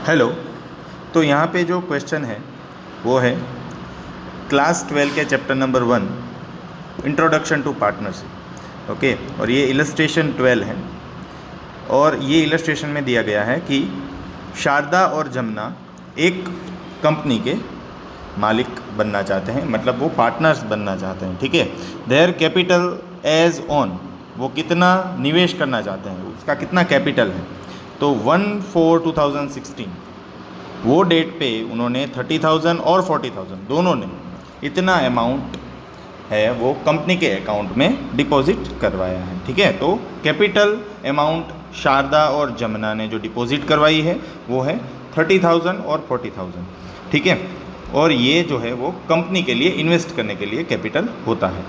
Hello. तो यहाँ पे जो क्वेश्चन है वो है क्लास 12 के chapter number 1 introduction to partnership. Okay, और ये इलस्ट्रेशन 12 है और ये इलस्ट्रेशन में दिया गया है कि शारदा और जमुना एक कंपनी के मालिक बनना चाहते हैं, मतलब वो पार्टनर्स बनना चाहते हैं। ठीक है, देयर कैपिटल एज ऑन, वो कितना निवेश करना चाहते हैं, उसका कितना कैपिटल है। तो 1/4/2016 वो डेट पे उन्होंने 30,000 और 40,000 दोनों ने इतना अमाउंट है वो कंपनी के अकाउंट में डिपॉजिट करवाया है। ठीक है, तो कैपिटल अमाउंट शारदा और जमुना ने जो डिपॉजिट करवाई है वो है 30,000 और 40,000। ठीक है, और ये जो है वो कंपनी के लिए इन्वेस्ट करने के लिए कैपिटल होता है।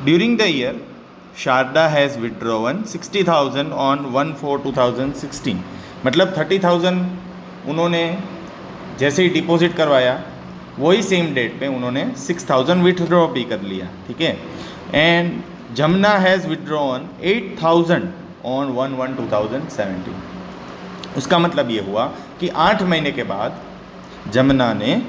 During the year Sharda has withdrawn 60,000 on 1/4/2016, मतलब 30,000 उन्होंने जैसे ही डिपॉजिट करवाया वही सेम डेट पे उन्होंने 6,000 विथड्रॉ भी कर लिया। ठीक है, and Jamuna has withdrawn 8,000 on 1/1/2017। उसका मतलब ये हुआ कि 8 महीने के बाद जमुना ने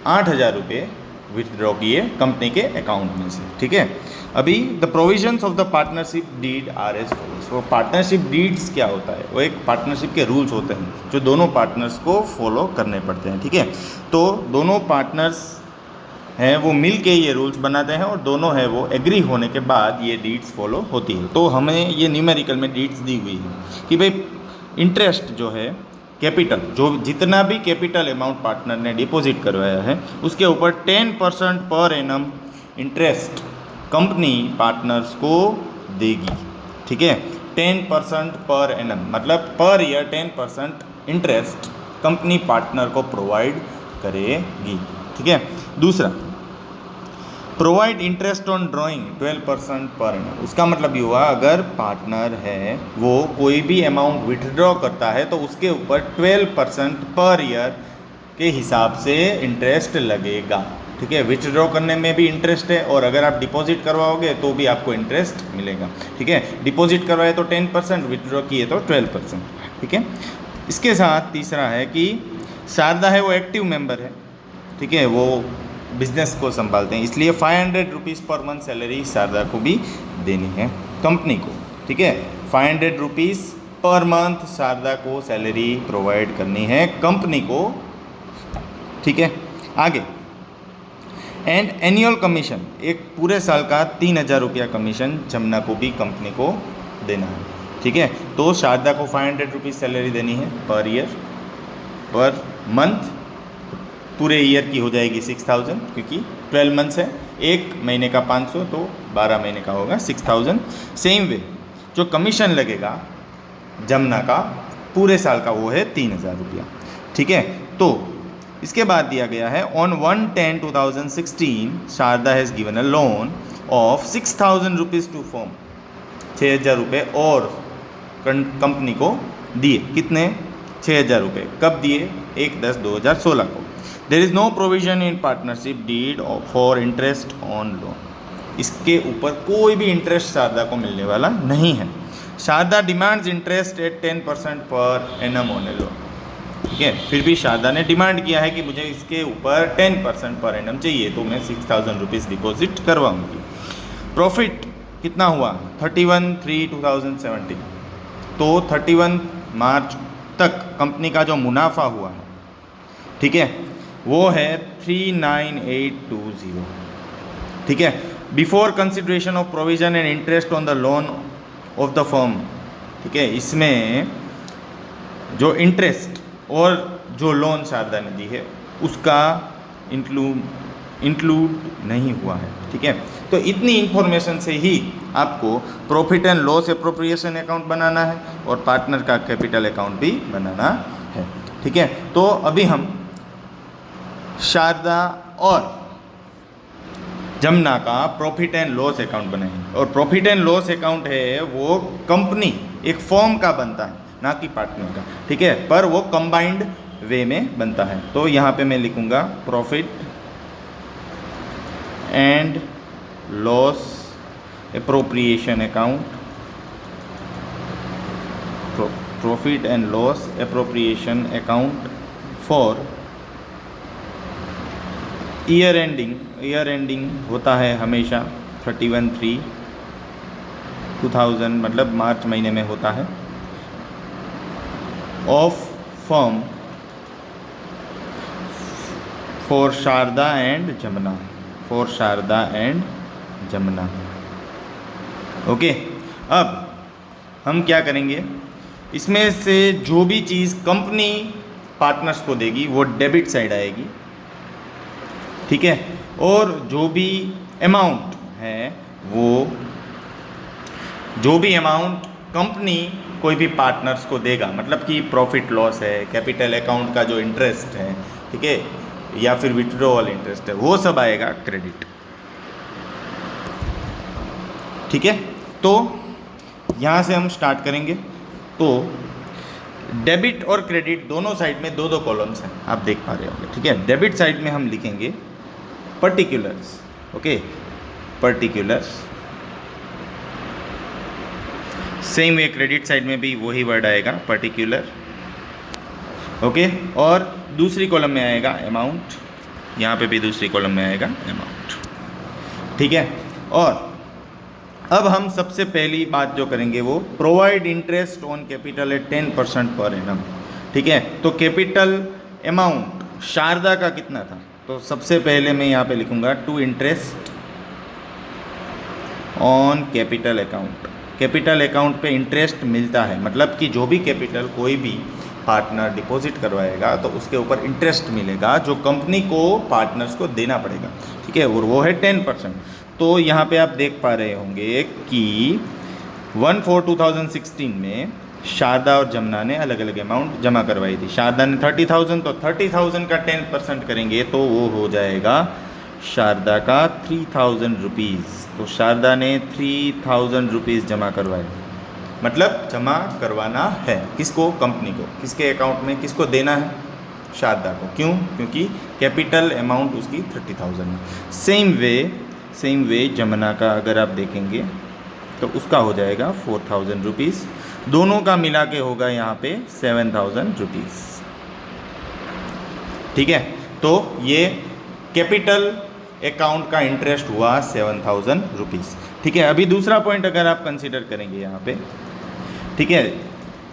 8,000 रुपये विथड्रॉ किए कंपनी के अकाउंट में से। ठीक है, अभी the provisions of the partnership deed are as follows. वो पार्टनरशिप डीड्स क्या होता है, वो एक पार्टनरशिप के रूल्स होते हैं जो दोनों पार्टनर्स को फॉलो करने पड़ते हैं। ठीक है, तो दोनों पार्टनर्स हैं वो मिल के ये रूल्स बनाते हैं और दोनों है वो एग्री होने के बाद ये डीड्स फॉलो होती है। तो हमें ये न्यूमेरिकल में डीड्स दी हुई है कि भाई इंटरेस्ट जो है, कैपिटल जो जितना भी कैपिटल अमाउंट पार्टनर ने डिपॉजिट करवाया है उसके ऊपर 10% per annum interest company partners को देगी। ठीक है, 10% पर एनम मतलब per year 10% interest company partner को प्रोवाइड करेगी। ठीक है, दूसरा provide interest on drawing 12% per annum. उसका मतलब ये हुआ अगर पार्टनर है वो कोई भी अमाउंट विथड्रॉ करता है तो उसके ऊपर 12% पर ईयर के हिसाब से इंटरेस्ट लगेगा। ठीक है, विथड्रॉ करने में भी इंटरेस्ट है और अगर आप डिपॉजिट करवाओगे तो भी आपको इंटरेस्ट मिलेगा। ठीक है, डिपॉजिट करवाए तो 10%, विथड्रॉ किए तो 12%। ठीक है, इसके साथ तीसरा है कि शारदा है वो एक्टिव मेंबर है। ठीक है, वो बिजनेस को संभालते हैं, इसलिए 500 rupees per month salary Sharda को भी देनी है कंपनी को। ठीक है, 500 रुपीज़ पर मंथ शारदा को सैलरी प्रोवाइड करनी है कंपनी को। ठीक है, आगे एंड एनुअल कमीशन, एक पूरे साल का 3,000 रुपया कमीशन जमुना को भी कंपनी को देना है। ठीक है, तो शारदा को 500 रुपीज़ सैलरी देनी है पर ईयर, पर मंथ पूरे ईयर की हो जाएगी 6,000 क्योंकि 12 मंथ्स है, एक महीने का 500 तो 12 महीने का होगा 6,000। सेम वे जो कमीशन लगेगा जमुना का पूरे साल का वो है 3,000 रुपया। ठीक है, तो इसके बाद दिया गया है on 1/10/2016 Sharda has given a loan of 6,000 rupees to firm. 6,000 रुपये और कंपनी को दिए। कितने? 6,000 रुपये। कब दिए? 1/10/2016 को। There is no provision in partnership deed for interest on loan. इसके ऊपर कोई भी इंटरेस्ट शारदा को मिलने वाला नहीं है। Sharda demands interest eight 10% per annum on A loan. ठीक है, फिर भी शारदा ने डिमांड किया है कि मुझे इसके ऊपर 10% पर एनम चाहिए तो मैं 6,000 रुपीज़ डिपॉजिट करवाऊंगी। प्रॉफिट कितना हुआ? 31/3/2017। तो 31 मार्च तक कंपनी का जो मुनाफा हुआ है, ठीक है, वो है 39820। ठीक है, before consideration of provision and interest on the loan of the firm. ठीक है, इसमें जो इंटरेस्ट और जो लोन शारदा ने दी है उसका इंक्लूड नहीं हुआ है। ठीक है, तो इतनी इंफॉर्मेशन से ही आपको profit and loss appropriation account बनाना है और पार्टनर का कैपिटल अकाउंट भी बनाना है। ठीक है, तो अभी हम शारदा और जमुना का प्रॉफिट एंड लॉस अकाउंट बनाएंगे और प्रॉफिट एंड लॉस अकाउंट है वो कंपनी एक फर्म का बनता है ना कि पार्टनर का। ठीक है, पर वो कंबाइंड वे में बनता है। तो यहाँ पे मैं लिखूँगा profit and loss appropriation account, profit and loss appropriation account for year ending होता है हमेशा 31/3/2000, मतलब मार्च महीने में होता है, of firm for Sharda and Jamuna, okay. अब हम क्या करेंगे, इसमें से जो भी चीज़ कंपनी पार्टनर्स को देगी वो डेबिट साइड आएगी, ठीक है, और जो भी अमाउंट है वो, जो भी अमाउंट कंपनी कोई भी पार्टनर्स को देगा, मतलब कि प्रॉफिट लॉस है, कैपिटल अकाउंट का जो इंटरेस्ट है, ठीक है, या फिर विथड्रॉवल इंटरेस्ट है, वो सब आएगा क्रेडिट, ठीक है। तो यहाँ से हम स्टार्ट करेंगे। तो डेबिट और क्रेडिट दोनों साइड में दो दो कॉलम्स हैं, आप देख पा रहे होंगे, ठीक है। डेबिट साइड में हम लिखेंगे particulars, okay, particulars. Same way credit side में भी वही वर्ड आएगा, पर्टिकुलर, ओके। और दूसरी कॉलम में आएगा अमाउंट, यहाँ पे भी दूसरी कॉलम में आएगा अमाउंट, ठीक है। और अब हम सबसे पहली बात जो करेंगे वो provide interest on capital eight 10% per annum, ठीक है। तो कैपिटल अमाउंट शारदा का कितना था, तो सबसे पहले मैं यहाँ पे लिखूंगा to interest on capital account. Capital account पे इंटरेस्ट मिलता है, मतलब कि जो भी कैपिटल कोई भी पार्टनर डिपॉजिट करवाएगा तो उसके ऊपर इंटरेस्ट मिलेगा जो कंपनी को पार्टनर्स को देना पड़ेगा, ठीक है, और वो है 10%। तो यहाँ पे आप देख पा रहे होंगे कि 1/4/2016 में शारदा और जमुना ने अलग अलग अमाउंट जमा करवाई थी। शारदा ने 30,000, तो 30,000 का 10% करेंगे तो वो हो जाएगा शारदा का 3,000 रुपीज़। तो शारदा ने 3,000 रुपीज़ जमा करवाए, मतलब जमा करवाना है किसको, कंपनी को, किसके अकाउंट में, किसको देना है, शारदा को। क्यों? क्योंकि कैपिटल अमाउंट उसकी 30,000 है। सेम वे जमुना का अगर आप देखेंगे तो उसका हो जाएगा 4,000 रुपीज़, दोनों का मिला के होगा यहाँ पे 7,000 रुपीज़, ठीक है। तो ये कैपिटल अकाउंट का इंटरेस्ट हुआ 7,000 रुपीज़, ठीक है। अभी दूसरा पॉइंट अगर आप कंसीडर करेंगे यहाँ पे, ठीक है,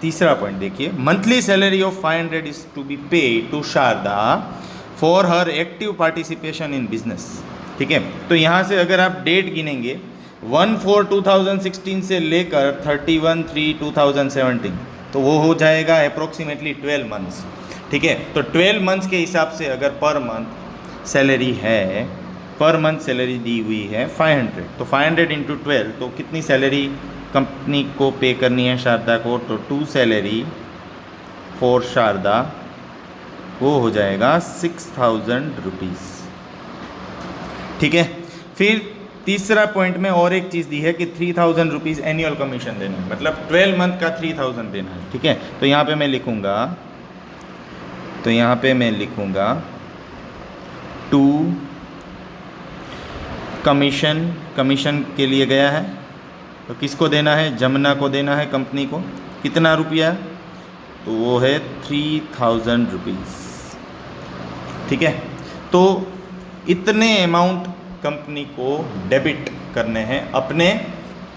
तीसरा पॉइंट देखिए, monthly salary of 500 is to be paid to Sharda for her active participation in business, ठीक है। तो यहाँ से अगर आप डेट गिनेंगे 1/4/2016 से लेकर 31/3/2017, तो वो हो जाएगा अप्रोक्सीमेटली 12 मंथ्स, ठीक है। तो 12 मंथ्स के हिसाब से अगर पर मंथ सैलरी है, पर मंथ सैलरी दी हुई है 500, तो 500 × 12, तो कितनी सैलरी कंपनी को पे करनी है शारदा को, तो 2 सैलरी फॉर शारदा, वो हो जाएगा 6,000 रुपीज़, ठीक है। फिर तीसरा पॉइंट में और एक चीज़ दी है कि 3,000 रुपीज़ एनुअल कमीशन देना है, मतलब 12 मंथ का 3,000 देना है, ठीक है। तो यहाँ पे मैं लिखूँगा, टू कमीशन के लिए गया है, तो किसको देना है, जमुना को देना है, कंपनी को। कितना रुपया, तो वो है 3,000 रुपीज़, ठीक है। तो इतने अमाउंट कंपनी को डेबिट करने हैं अपने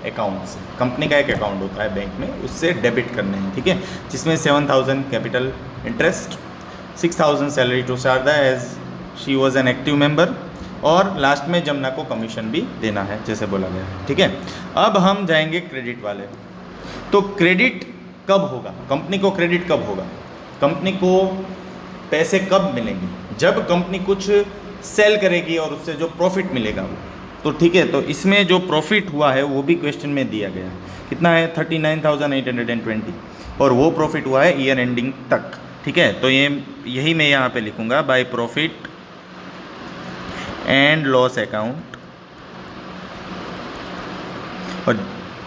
अकाउंट से। कंपनी का एक अकाउंट होता है बैंक में, उससे डेबिट करने हैं, ठीक है, जिसमें 7,000 capital interest, 6,000 salary to Sharda as she was an active member, और लास्ट में जमुना को कमीशन भी देना है जैसे बोला गया है, ठीक है। अब हम जाएंगे क्रेडिट वाले। तो क्रेडिट कब होगा, कंपनी को क्रेडिट कब होगा, कंपनी को पैसे कब मिलेंगे, जब कंपनी कुछ सेल करेगी और उससे जो प्रॉफिट मिलेगा वो, तो ठीक है। तो इसमें जो प्रॉफिट हुआ है वो भी क्वेश्चन में दिया गया है, कितना है 39,820, और वो प्रॉफिट हुआ है ईयर एंडिंग तक, ठीक है। तो यही मैं यहाँ पे लिखूँगा, by profit and loss account, और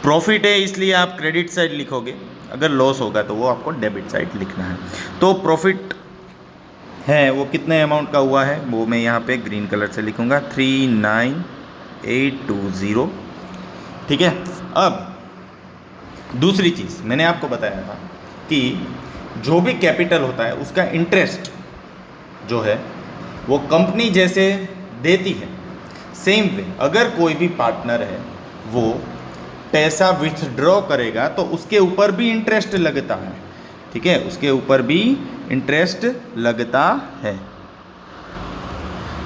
प्रॉफिट है इसलिए आप क्रेडिट साइड लिखोगे, अगर लॉस होगा तो वो आपको डेबिट साइड लिखना है। तो प्रॉफिट है वो कितने अमाउंट का हुआ है, वो मैं यहाँ पे ग्रीन कलर से लिखूँगा 39,820, ठीक है। अब दूसरी चीज़ मैंने आपको बताया था कि जो भी कैपिटल होता है उसका इंटरेस्ट जो है वो कंपनी जैसे देती है, सेम वे अगर कोई भी पार्टनर है वो पैसा विथड्रॉ करेगा तो उसके ऊपर भी इंटरेस्ट लगता है, ठीक है, उसके ऊपर भी इंटरेस्ट लगता है।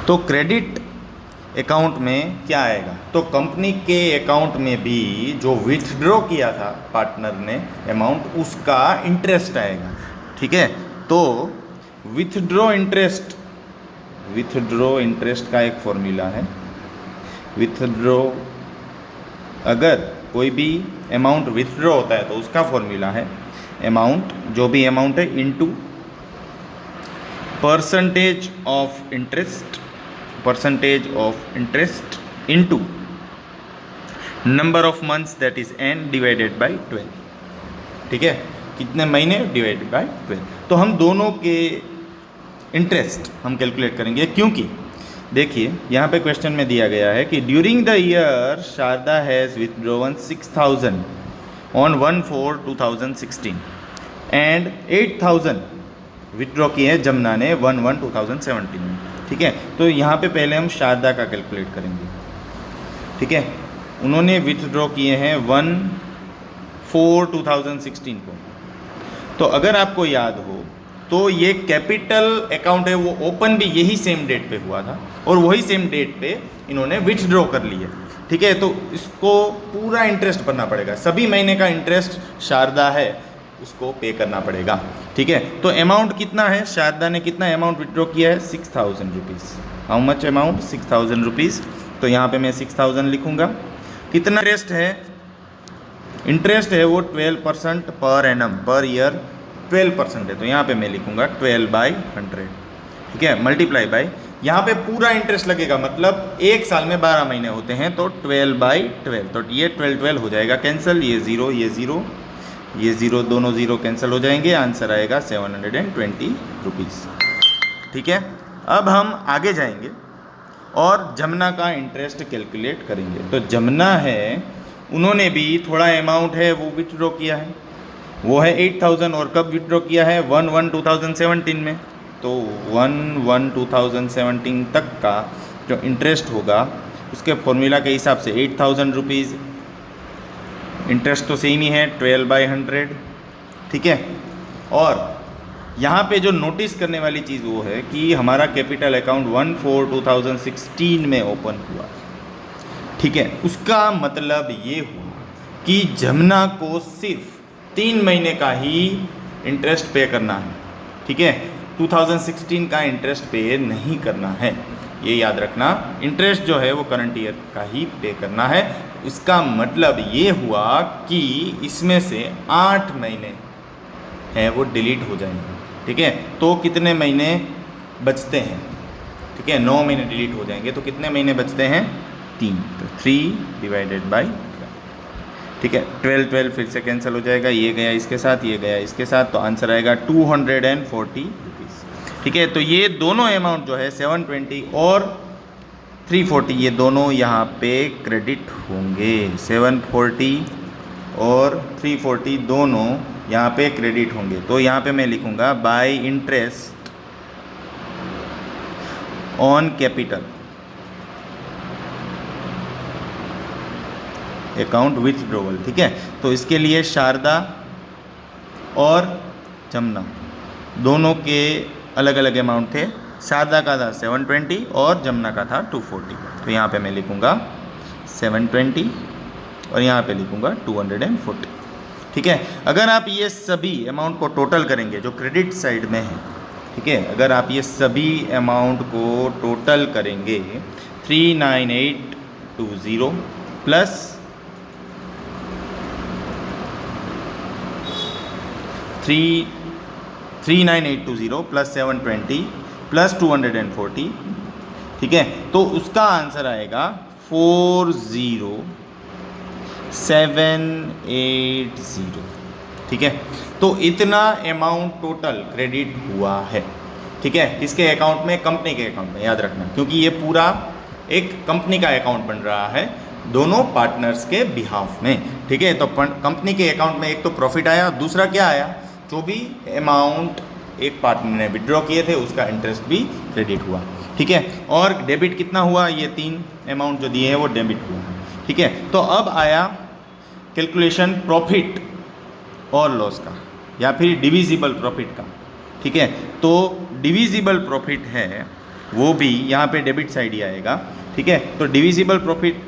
तो क्रेडिट अकाउंट में क्या आएगा, तो कंपनी के अकाउंट में भी जो विथड्रॉ किया था पार्टनर ने अमाउंट, उसका इंटरेस्ट आएगा, ठीक है। तो विथड्रॉ इंटरेस्ट का एक फॉर्मूला है। विथड्रॉ, अगर कोई भी अमाउंट विथड्रॉ होता है तो उसका फॉर्मूला है अमाउंट, जो भी अमाउंट है, into percentage of interest into number of months that is n divided by 12, ठीक है, कितने महीने डिवाइडेड बाय 12। तो हम दोनों के इंटरेस्ट हम कैलकुलेट करेंगे, क्योंकि देखिए यहाँ पे क्वेश्चन में दिया गया है कि during the year Sharda has withdrawn 6000 on 1/4/2016 and 8000 withdraw किए हैं जमुना ने 1/1/2017 में, ठीक है। तो यहाँ पे पहले हम शारदा का कैलकुलेट करेंगे, ठीक है। उन्होंने विथड्रॉ किए हैं 1/4/2016 को। तो अगर आपको याद हो तो ये कैपिटल अकाउंट है, वो ओपन भी यही सेम डेट पे हुआ था और वही सेम डेट पे इन्होंने विथड्रॉ कर लिए, ठीक है। तो इसको पूरा इंटरेस्ट भरना पड़ेगा, सभी महीने का इंटरेस्ट शारदा है उसको पे करना पड़ेगा, ठीक है। तो अमाउंट कितना है, शारदा ने कितना अमाउंट विथड्रॉ किया है, 6000 rupees. How much amount, 6000 rupees. तो यहाँ पे मैं 6000 लिखूँगा। कितना इंटरेस्ट है वो 12% पर एनम, पर ईयर 12% है, तो यहाँ पे मैं लिखूँगा 12/100, ठीक है, मल्टीप्लाई बाय, यहाँ पे पूरा इंटरेस्ट लगेगा, मतलब एक साल में 12 महीने होते हैं, तो 12/12, तो ये 12 हो जाएगा कैंसिल, ये ज़ीरो दोनों ज़ीरो कैंसिल हो जाएंगे, आंसर आएगा 720 रुपीज़, ठीक है। अब हम आगे जाएंगे और जमुना का इंटरेस्ट कैलकुलेट करेंगे। तो जमुना है, उन्होंने भी थोड़ा अमाउंट है वो विथड्रॉ किया है, वो है 8000, और कब विथड्रॉ किया है, 1/1/2017 में। तो 1/1/2017 तक का जो इंटरेस्ट होगा उसके फॉर्मूला के हिसाब से 8000 रुपीज़, इंटरेस्ट तो सेम ही है 12/100, ठीक है। और यहाँ पे जो नोटिस करने वाली चीज़ वो है कि हमारा कैपिटल अकाउंट 1/4/2016 में ओपन हुआ, ठीक है। उसका मतलब ये हुआ कि जमुना को सिर्फ 3 महीने का ही इंटरेस्ट पे करना है, ठीक है, 2016 का इंटरेस्ट पे नहीं करना है, ये याद रखना। इंटरेस्ट जो है वो करंट ईयर का ही पे करना है। इसका मतलब ये हुआ कि इसमें से 8 महीने हैं वो डिलीट हो जाएंगे, ठीक है। तो कितने महीने बचते हैं, ठीक है, 9 महीने डिलीट हो जाएंगे, तो कितने महीने बचते हैं, 3, तो 3/12, ठीक है। 12 फिर से कैंसिल हो जाएगा, ये गया इसके साथ, ये गया इसके साथ, तो आंसर आएगा 240 रुपीज़, ठीक है। तो ये दोनों अमाउंट जो है 720 और 340, ये दोनों यहाँ पे क्रेडिट होंगे, 740 और 340 दोनों यहाँ पे क्रेडिट होंगे। तो यहाँ पे मैं लिखूँगा bye interest on capital account withdrawal, ठीक है। तो इसके लिए शारदा और जमुना दोनों के अलग अलग अमाउंट थे, शारदा का था 720 और जमुना का था 240। तो यहाँ पे मैं लिखूँगा 720 और यहाँ पे लिखूँगा 240, ठीक है। अगर आप ये सभी अमाउंट को टोटल करेंगे जो क्रेडिट साइड में है, ठीक है, अगर आप ये सभी अमाउंट को टोटल करेंगे 39820 प्लस 39820 प्लस 720 प्लस 240, ठीक है, तो उसका आंसर आएगा 40780, ठीक है। तो इतना अमाउंट टोटल क्रेडिट हुआ है, ठीक है, किसके अकाउंट में, कंपनी के अकाउंट में, याद रखना, क्योंकि ये पूरा एक कंपनी का अकाउंट बन रहा है दोनों पार्टनर्स के बिहाफ में, ठीक है। तो कंपनी के अकाउंट में एक तो प्रॉफिट आया, दूसरा क्या आया, जो भी अमाउंट एक पार्टनर ने विड्रॉ किए थे उसका इंटरेस्ट भी क्रेडिट हुआ, ठीक है। और डेबिट कितना हुआ, ये 3 अमाउंट जो दिए हैं वो डेबिट हुआ, ठीक है। तो अब आया कैलकुलेशन प्रॉफिट और लॉस का या फिर डिविजिबल प्रॉफिट का, ठीक है। तो डिविजिबल प्रॉफिट है वो भी यहाँ पे डेबिट साइड ही आएगा, ठीक है। तो डिविजिबल प्रॉफिट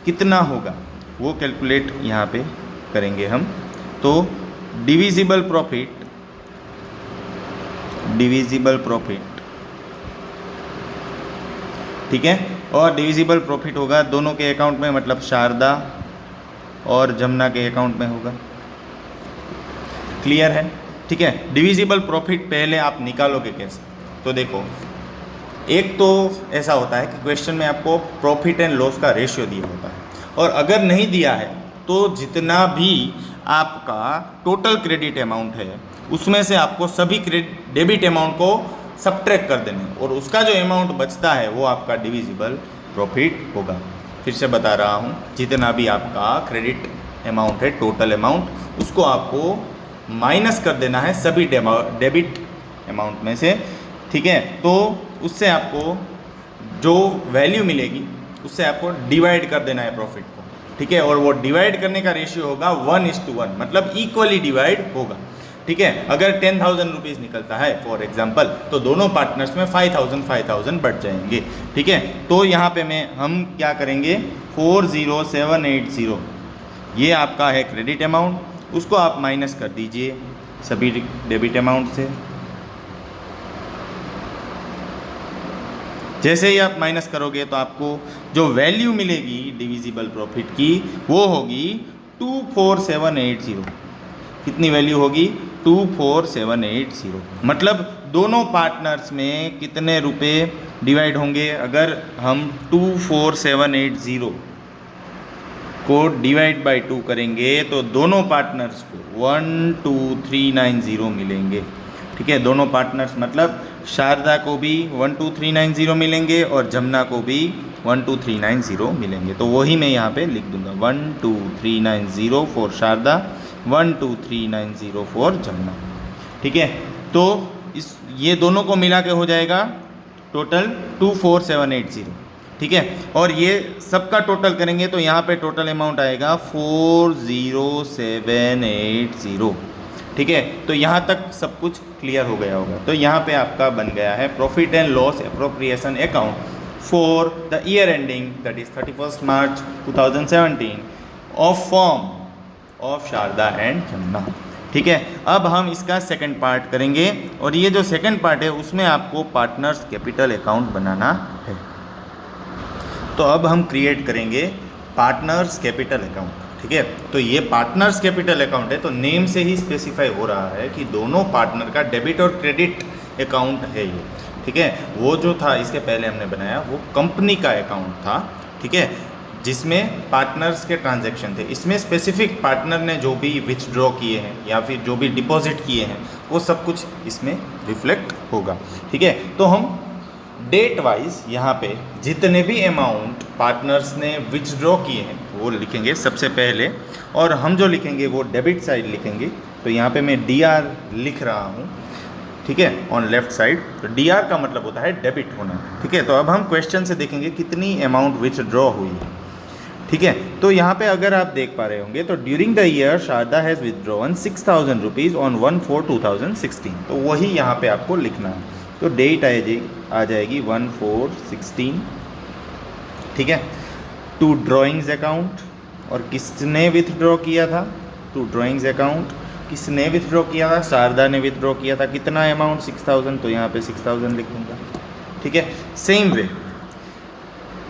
कितना होगा वो कैलकुलेट यहाँ पे करेंगे हम। तो डिविजिबल प्रॉफिट ठीक है, और डिविजिबल प्रॉफिट होगा दोनों के अकाउंट में, मतलब शारदा और जमुना के अकाउंट में होगा, क्लियर है, ठीक है। डिविजिबल प्रॉफिट पहले आप निकालोगे कैसे, तो देखो एक तो ऐसा होता है कि क्वेश्चन में आपको प्रॉफिट एंड लॉस का रेशियो दिया होता है, और अगर नहीं दिया है तो जितना भी आपका टोटल क्रेडिट अमाउंट है उसमें से आपको सभी डेबिट अमाउंट को सबट्रैक्ट कर देना है, और उसका जो अमाउंट बचता है वो आपका डिविजिबल प्रॉफिट होगा। फिर से बता रहा हूँ, जितना भी आपका क्रेडिट अमाउंट है, टोटल अमाउंट, उसको आपको माइनस कर देना है सभी डेबिट अमाउंट में से, ठीक है। तो उससे आपको जो वैल्यू मिलेगी उससे आपको डिवाइड कर देना है प्रॉफिट को, ठीक है। और वो डिवाइड करने का रेशियो होगा 1:1, मतलब इक्वली डिवाइड होगा, ठीक है। अगर 10,000 रुपीज़ निकलता है फॉर एग्जांपल, तो दोनों पार्टनर्स में 5,000 बढ़ जाएंगे, ठीक है। तो यहाँ पे हम क्या करेंगे, 40780 ये आपका है क्रेडिट अमाउंट, उसको आप माइनस कर दीजिए सभी डेबिट अमाउंट से। जैसे ही आप माइनस करोगे तो आपको जो वैल्यू मिलेगी डिविजिबल प्रॉफिट की वो होगी 24780। कितनी वैल्यू होगी, 24780। मतलब दोनों पार्टनर्स में कितने रुपए डिवाइड होंगे, अगर हम 24780 को डिवाइड बाय 2 करेंगे तो दोनों पार्टनर्स को 12390 मिलेंगे, ठीक है। दोनों पार्टनर्स मतलब शारदा को भी 12390 मिलेंगे और जमुना को भी 12390 मिलेंगे। तो वही मैं यहाँ पे लिख दूंगा 12390 फॉर शारदा, 12390 फॉर जमुना, ठीक है। तो ये दोनों को मिला के हो जाएगा टोटल 24780, ठीक है। और ये सबका टोटल करेंगे तो यहाँ पे टोटल अमाउंट आएगा 40780, ठीक है। तो यहाँ तक सब कुछ क्लियर हो गया होगा। तो यहाँ पे आपका बन गया है profit and loss appropriation account for the year ending that is 31 March 2017 of form of Sharda and Jamuna, ठीक है। अब हम इसका सेकंड पार्ट करेंगे, और ये जो सेकंड पार्ट है उसमें आपको पार्टनर्स कैपिटल अकाउंट बनाना है। तो अब हम क्रिएट करेंगे पार्टनर्स कैपिटल अकाउंट, ठीक है। तो ये पार्टनर्स कैपिटल अकाउंट है, तो नेम से ही स्पेसिफाई हो रहा है कि दोनों पार्टनर का डेबिट और क्रेडिट अकाउंट है ये, ठीक है। वो जो था इसके पहले हमने बनाया वो कंपनी का अकाउंट था, ठीक है, जिसमें पार्टनर्स के ट्रांजैक्शन थे। इसमें स्पेसिफिक पार्टनर ने जो भी विथड्रॉ किए हैं या फिर जो भी डिपॉजिट किए हैं वो सब कुछ इसमें रिफ्लेक्ट होगा, ठीक है। तो हम डेट वाइज यहाँ पे जितने भी अमाउंट पार्टनर्स ने विथड्रॉ किए हैं वो लिखेंगे सबसे पहले, और हम जो लिखेंगे वो डेबिट साइड लिखेंगे। तो यहाँ पे मैं DR लिख रहा हूँ, ठीक है, ऑन लेफ्ट साइड। तो DR का मतलब होता है डेबिट होना, ठीक है। तो अब हम क्वेश्चन से देखेंगे कितनी अमाउंट विथड्रॉ हुई है, ठीक है। तो यहाँ पे अगर आप देख पा रहे होंगे तो during the year Sharda has withdrawn 6000 rupees on 1/4/2016। तो वही यहाँ पे आपको लिखना है। तो डेट आ जाएगी 1/4/16, ठीक है, टू ड्राइंग्स अकाउंट। और किसने विथड्रॉ किया था, टू ड्राइंग्स अकाउंट किसने विथड्रॉ किया था, शारदा ने विथड्रॉ किया था। कितना अमाउंट, 6000, तो यहाँ पे 6000 लिखूंगा, ठीक है। Same way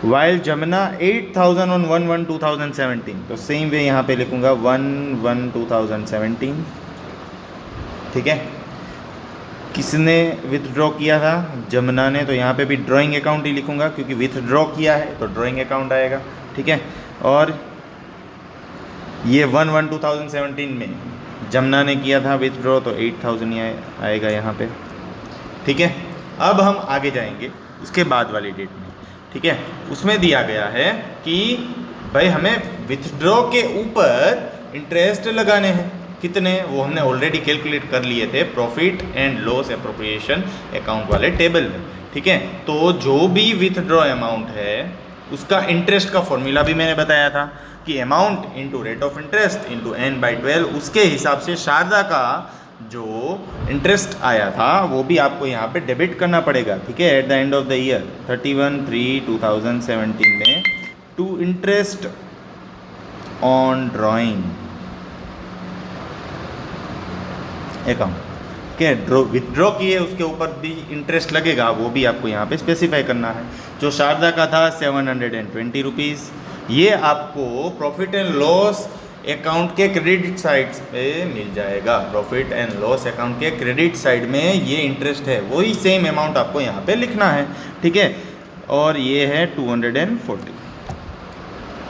while Jamuna 8000 on 1/1/2017, तो सेम वे यहाँ पे लिखूंगा 1/1/2017, ठीक है। किसने विथड्रॉ किया था, जमुना ने, तो यहाँ पे भी ड्राइंग अकाउंट ही लिखूंगा क्योंकि विथड्रॉ किया है तो ड्राइंग अकाउंट आएगा, ठीक है। और ये 1/1/2017 में जमुना ने किया था विथड्रॉ, तो 8000 ही आएगा यहाँ पे, ठीक है। अब हम आगे जाएंगे उसके बाद वाली डेट में, ठीक है। उसमें दिया गया है कि भाई हमें विथड्रॉ के ऊपर इंटरेस्ट लगाने हैं। कितने, वो हमने ऑलरेडी कैलकुलेट कर लिए थे profit and loss appropriation account वाले टेबल में, ठीक है। तो जो भी विथड्रॉ अमाउंट है उसका इंटरेस्ट का फॉर्मूला भी मैंने बताया था कि amount into rate of interest into n/12, उसके हिसाब से शारदा का जो इंटरेस्ट आया था वो भी आपको यहाँ पे डेबिट करना पड़ेगा, ठीक है। At the end of the year 31/3/2017 में to interest on drawing account, ठीक है। विथड्रॉ किए उसके ऊपर भी इंटरेस्ट लगेगा, वो भी आपको यहाँ पे स्पेसिफाई करना है। जो शारदा का था 720 रुपीज़, ये आपको प्रॉफिट एंड लॉस अकाउंट के क्रेडिट साइड पे मिल जाएगा। प्रॉफिट एंड लॉस अकाउंट के क्रेडिट साइड में ये इंटरेस्ट है, वही सेम अमाउंट आपको यहाँ पे लिखना है, ठीक है। और ये है 240,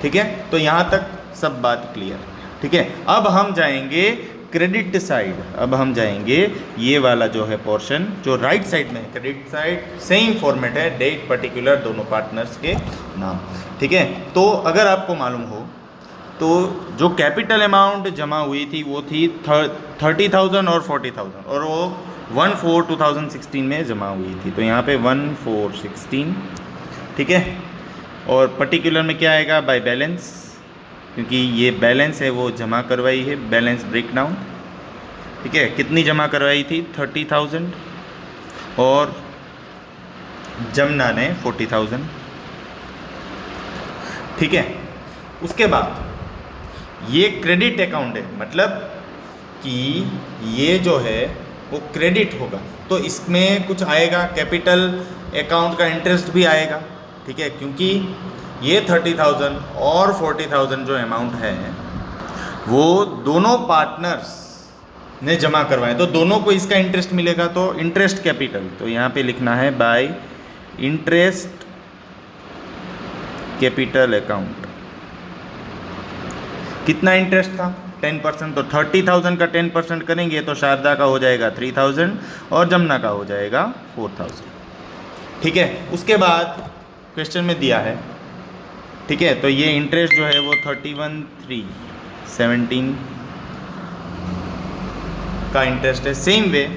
ठीक है। तो यहाँ तक सब बात क्लियर, ठीक है। अब हम जाएंगे क्रेडिट साइड, अब हम जाएंगे ये वाला जो है पोर्शन जो राइट साइड में है, क्रेडिट साइड सेम फॉर्मेट है, डेट पर्टिकुलर दोनों पार्टनर्स के नाम, ठीक है। तो अगर आपको मालूम हो तो जो कैपिटल अमाउंट जमा हुई थी वो थी 30,000 और 40,000, और वो 1/4/2016 में जमा हुई थी। तो यहाँ पे 1/4/16, ठीक है। और पर्टिकुलर में क्या आएगा, बाय बैलेंस, क्योंकि ये बैलेंस है वो जमा करवाई है, बैलेंस ब्रेकडाउन, ठीक है। कितनी जमा करवाई थी, 30,000, और जमुना ने 40,000, ठीक है। उसके बाद ये क्रेडिट अकाउंट है, मतलब कि ये जो है वो क्रेडिट होगा, तो इसमें कुछ आएगा, कैपिटल अकाउंट का इंटरेस्ट भी आएगा, ठीक है। क्योंकि ये 30,000 और 40,000 जो अमाउंट है वो दोनों पार्टनर्स ने जमा करवाए, तो दोनों को इसका इंटरेस्ट मिलेगा। तो इंटरेस्ट कैपिटल, तो यहाँ पे लिखना है बाय इंटरेस्ट कैपिटल अकाउंट। कितना इंटरेस्ट था, 10%, तो 30,000 का 10% करेंगे तो शारदा का हो जाएगा 3,000 और जमुना का हो जाएगा 4,000, ठीक है। उसके बाद क्वेश्चन में दिया है, ठीक है। तो ये इंटरेस्ट जो है वो 31/3/17 का इंटरेस्ट है। सेम वे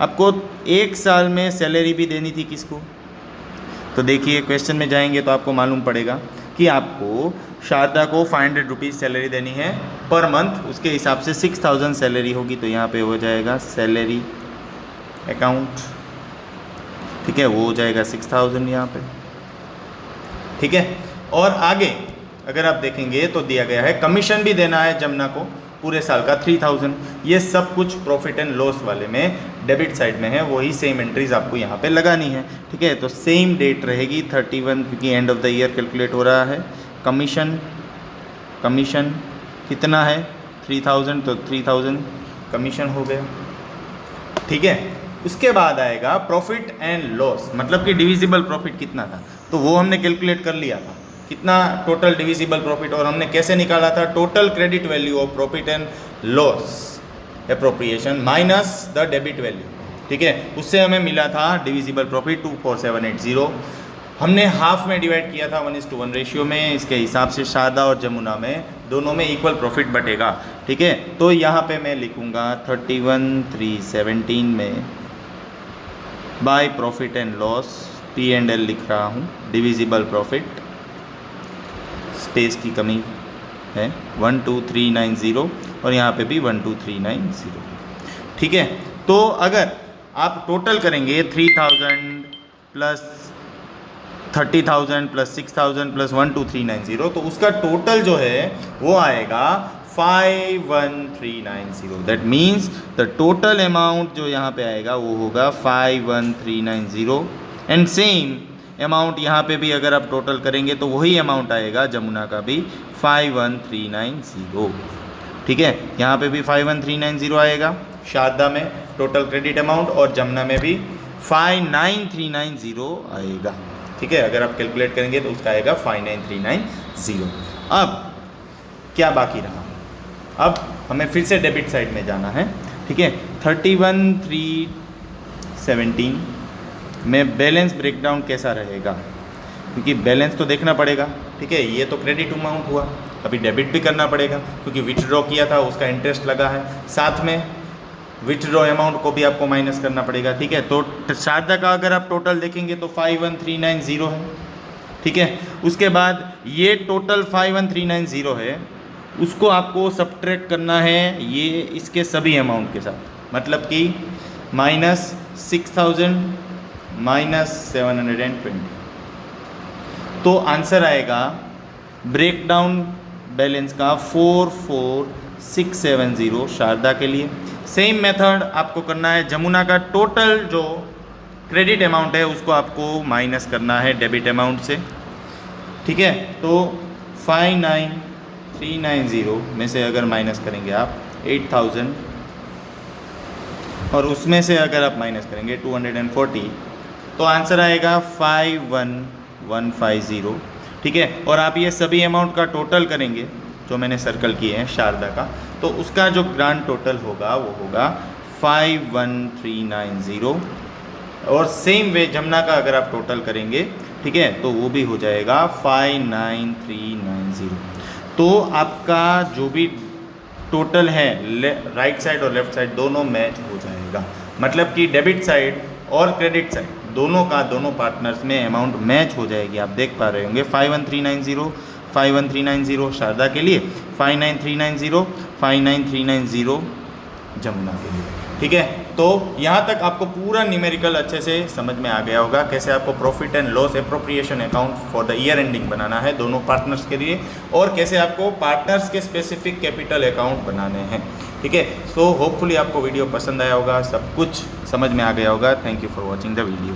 आपको एक साल में सैलरी भी देनी थी किसको, तो देखिए क्वेश्चन में जाएंगे तो आपको मालूम पड़ेगा कि आपको शारदा को 500 रुपीज़ सैलरी देनी है पर मंथ, उसके हिसाब से 6,000 सैलरी होगी, तो यहाँ पे हो जाएगा सैलरी अकाउंट, ठीक है। वो हो जाएगा 6,000 यहाँ पे, ठीक है। और आगे अगर आप देखेंगे तो दिया गया है कमीशन भी देना है जमुना को पूरे साल का 3,000। ये सब कुछ प्रॉफिट एंड लॉस वाले में डेबिट साइड में है, वही सेम एंट्रीज आपको यहाँ पे लगानी है, ठीक है। तो सेम डेट रहेगी 31, क्योंकि and of the year calculate हो रहा है। कमीशन कितना है 3,000, तो 3,000 कमीशन हो गया, ठीक है। उसके बाद आएगा प्रॉफिट एंड लॉस, मतलब कि डिविजिबल प्रॉफिट कितना था, तो वो हमने कैलकुलेट कर लिया था, कितना टोटल डिविजिबल प्रॉफिट, और हमने कैसे निकाला था, total credit value of profit and loss appropriation minus the debit value, ठीक है। उससे हमें मिला था डिविजिबल प्रॉफिट 24780। हमने हाफ में डिवाइड किया था 1:1 रेशियो में, इसके हिसाब से शारदा और जमुना में दोनों में इक्वल प्रॉफिट बटेगा, ठीक है। तो यहाँ पे मैं लिखूँगा 31/3/17 में by profit and loss, P&L लिख रहा हूँ, डिविजिबल प्रॉफिट, स्पेस की कमी है 12390, और यहाँ पे भी 12390, ठीक है। तो अगर आप टोटल करेंगे 3,000 प्लस 30,000 प्लस 6,000 प्लस 12390, तो उसका टोटल जो है वो आएगा 51390। That means the total amount जो यहाँ पे आएगा वो होगा 51390, एंड सेम अमाउंट यहाँ पे भी अगर आप टोटल करेंगे तो वही अमाउंट आएगा जमुना का भी 51390, ठीक है। यहाँ पे भी 51390 आएगा शारदा में टोटल क्रेडिट अमाउंट, और जमुना में भी 59390 आएगा, ठीक है। अगर आप कैलकुलेट करेंगे तो उसका आएगा 59390। अब क्या बाकी रहा, अब हमें फिर से डेबिट साइड में जाना है, ठीक है। 31/3/17 में बैलेंस ब्रेकडाउन कैसा रहेगा, क्योंकि बैलेंस तो देखना पड़ेगा, ठीक है। ये तो क्रेडिट अमाउंट हुआ, अभी डेबिट भी करना पड़ेगा क्योंकि विथड्रॉ किया था उसका इंटरेस्ट लगा है, साथ में विथड्रॉ अमाउंट को भी आपको माइनस करना पड़ेगा। ठीक है, तो शारदा का अगर आप टोटल देखेंगे तो 51390 है। ठीक है, उसके बाद ये टोटल 51390 है, उसको आपको सब्ट्रैक्ट करना है ये इसके सभी अमाउंट के साथ, मतलब कि -6000 -720। तो आंसर आएगा ब्रेकडाउन बैलेंस का 44670 शारदा के लिए। सेम मेथड आपको करना है, जमुना का टोटल जो क्रेडिट अमाउंट है उसको आपको माइनस करना है डेबिट अमाउंट से। ठीक है, तो 59390 में से अगर माइनस करेंगे आप 8000 और उसमें से अगर आप माइनस करेंगे 240 तो आंसर आएगा 51150। ठीक है, और आप ये सभी अमाउंट का टोटल करेंगे जो मैंने सर्कल किए हैं शारदा का, तो उसका जो ग्रांड टोटल होगा वो होगा 51390। और सेम वे जमुना का अगर आप टोटल करेंगे, ठीक है, तो वो भी हो जाएगा 59390। तो आपका जो भी टोटल है राइट साइड और लेफ्ट साइड दोनों मैच हो जाएगा, मतलब कि डेबिट साइड और क्रेडिट साइड दोनों का दोनों पार्टनर्स में अमाउंट मैच हो जाएगी। आप देख पा रहे होंगे 51390 शारदा के लिए, 59390 59390 जमुना के लिए। ठीक है, तो यहाँ तक आपको पूरा न्यूमेरिकल अच्छे से समझ में आ गया होगा कैसे आपको profit and loss appropriation account for the year ending बनाना है दोनों पार्टनर्स के लिए, और कैसे आपको पार्टनर्स के स्पेसिफिक कैपिटल अकाउंट बनाने हैं। ठीक है, सो होपफुली आपको वीडियो पसंद आया होगा, सब कुछ समझ में आ गया होगा। Thank you for watching the video.